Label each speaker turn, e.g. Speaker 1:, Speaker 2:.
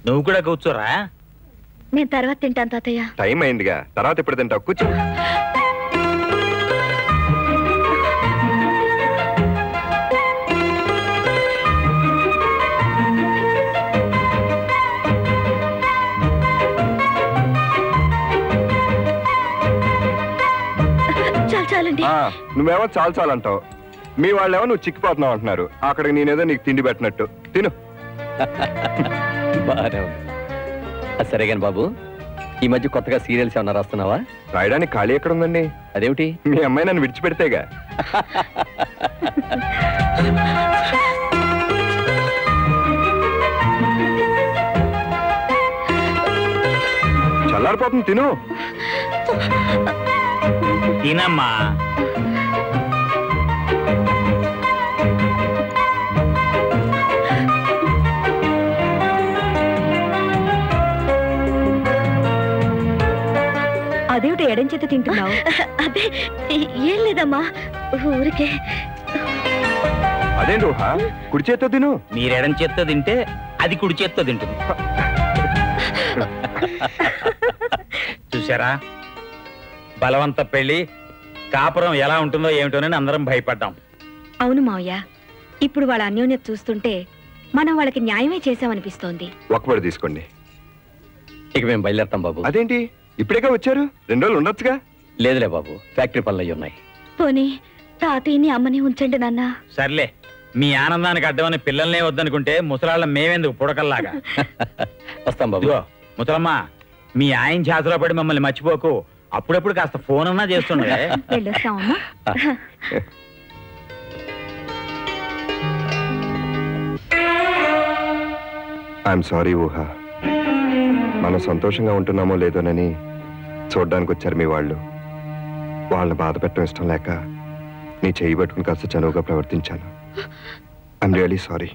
Speaker 1: నువ్వు కూడా కూర్చోరా.
Speaker 2: నేను తర్వాత తింటాను తాతయ్య.
Speaker 3: టైం అయిందిగా, తర్వాత ఎప్పుడు తింటావు? కూర్చో. నువ్వేమో చాలు చాలు అంటావు, మీ వాళ్ళేమో నువ్వు చిక్కిపోతున్నావు అంటున్నారు. అక్కడికి నేనేదో నీకు తిండి పెట్టినట్టు. తిను.
Speaker 4: బాగానే ఉంది. సరేగాని బాబు, ఈ మధ్య కొత్తగా సీరియల్స్ ఏమన్నా రాస్తున్నావా?
Speaker 3: రాయడానికి ఖాళీ ఎక్కడ ఉందండి?
Speaker 4: అదేమిటి?
Speaker 3: మీ అమ్మాయి నన్ను విడిచిపెడితేగా. చల్లారిపోతుంది, తిను.
Speaker 1: తినమ్మా.
Speaker 2: అదేమిటి ఎడం చేత తింటున్నావు? అదే ఏం లేదమ్మా, ఊరికే.
Speaker 3: అదేంటి ఊహ, కుడి చేత్తో తిను.
Speaker 1: మీరు ఎడం చేత్తో తింటే అది కుడి చేత్తో తింటుంది. చూసారా, బలవంత పెళ్లి కాపురం ఎలా ఉంటుందో ఏమిటోనని అందరం భయపడ్డాం.
Speaker 2: అవును మావయ్య, ఇప్పుడు వాళ్ళ అన్యోన్యత చూస్తుంటే మనం వాళ్ళకి న్యాయమే చేసామనిపిస్తోంది.
Speaker 3: ఒక్కబడి తీసుకోండి.
Speaker 4: ఇక మేము బయలుదేరుతాం బాబు.
Speaker 3: అదేంటి ఇప్పుడేగా వచ్చారు? 2 రోజులు ఉండొచ్చుగా.
Speaker 4: లేదులే బాబు, ఫ్యాక్టరీ పనులు అయ్యి ఉన్నాయి.
Speaker 2: పోనీ తాతయ్యని అమ్మని ఉంచండి నాన్న.
Speaker 1: సర్లే, మీ ఆనందానికి అడ్డమని పిల్లల్నే వద్దనుకుంటే ముసలాళ్ళ మేమెందుకు పుడకల్లాగా.
Speaker 4: వస్తాం బాబు.
Speaker 1: ముసలమ్మ, మీ ఆయన ఛాతులో పడి మమ్మల్ని మర్చిపోకు. అప్పుడప్పుడు కాస్త ఫోన్ అన్నా చేస్తుండే.
Speaker 2: వెళ్ళొస్తామమ్మా.
Speaker 3: ఐఎమ్ సారీ ఊహ, మనం సంతోషంగా ఉంటున్నామో లేదోనని చూడ్డానికి వచ్చారు మీ వాళ్ళు. వాళ్ళని బాధ పెట్టడం ఇష్టం లేక నీ చేయి పట్టుకుని కాస్త చనువుగా ప్రవర్తించాను. I'm really sorry.